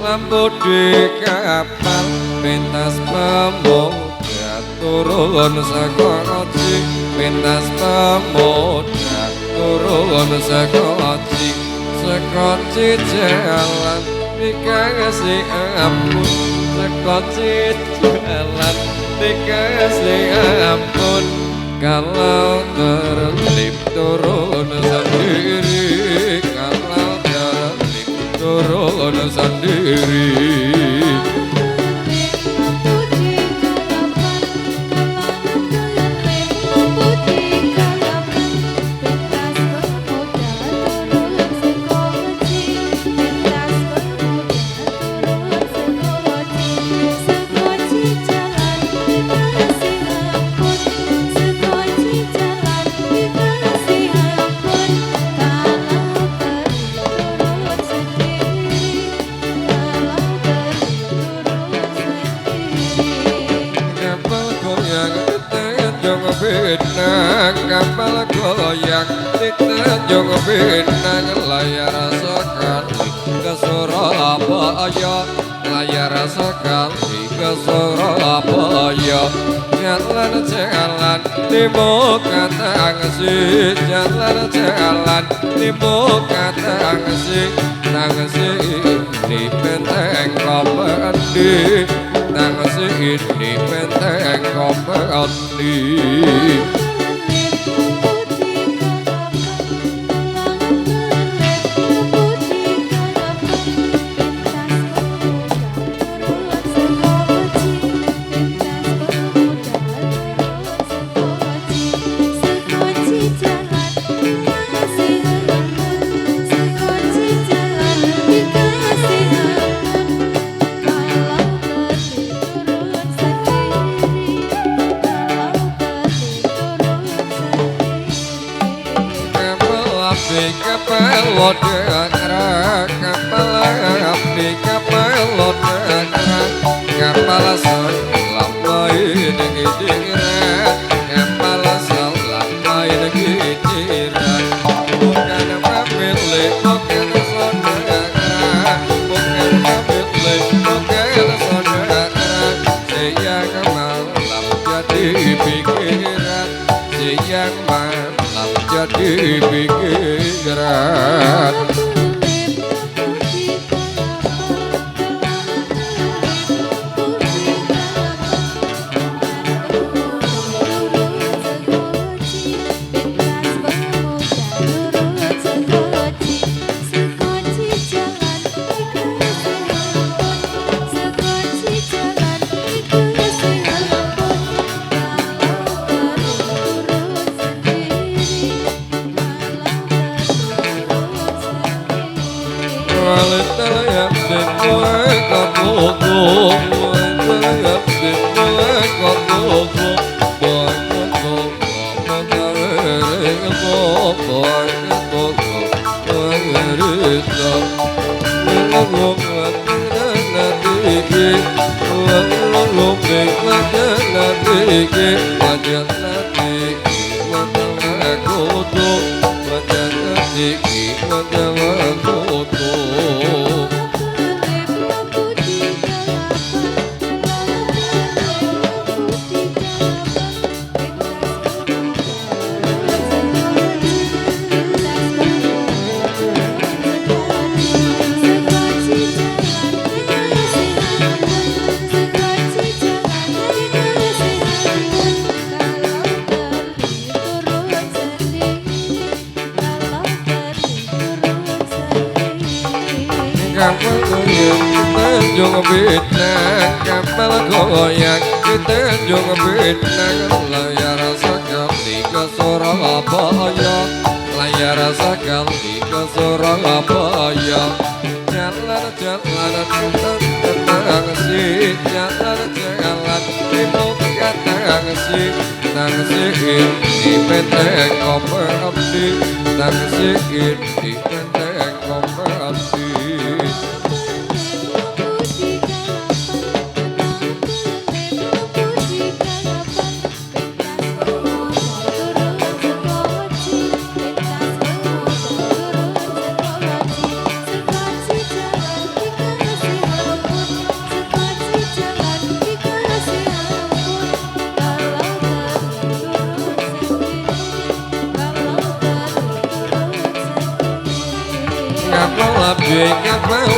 lampu di kapal pentas pemuda turun sekoci pentas pemuda turun sekoci sekoci jalan dikasih ampun sekoci jalan dikasih ampun kalau terlip turun sendiri kalau terlip turun sendiri. Kapal goyang di Tanjung Pinang layar sekali ke Surabaya layar sekali ke Surabaya jalan-jalan di muka tangsi jalan-jalan di muka tangsi di Benteng Komedi tangsi di Benteng Komedi. Kapal lodang kapal api kapal lodang kapal selam main gidiran kapal selam main gidiran bukan pemilik bukan saudara bukan pemilik bukan saudara siang malam jadi pikiran siang malam jadi pikiran. Tanjung Pinang kapal goyang di Tanjung Pinang layar sekali ke Surabaya layar sekali ke Surabaya jalan-jalan tangsi jalan-jalan di muka tangsi di Benteng Komedi tangsi di Benteng Komedi.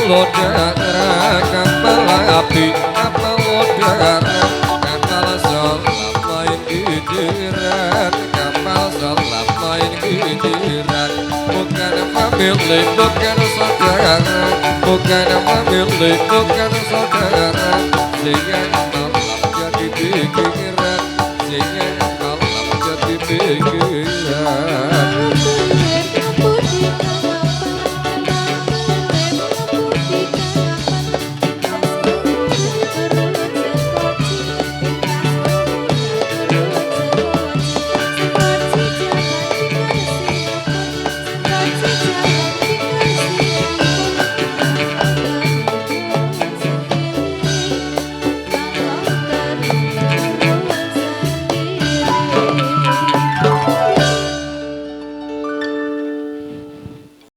udara, kapal api, kapal udara, kapal selam main gidiran, kapal selam main gidiran. Bukan family, bukan saudara, bukan family, bukan saudara. Dengan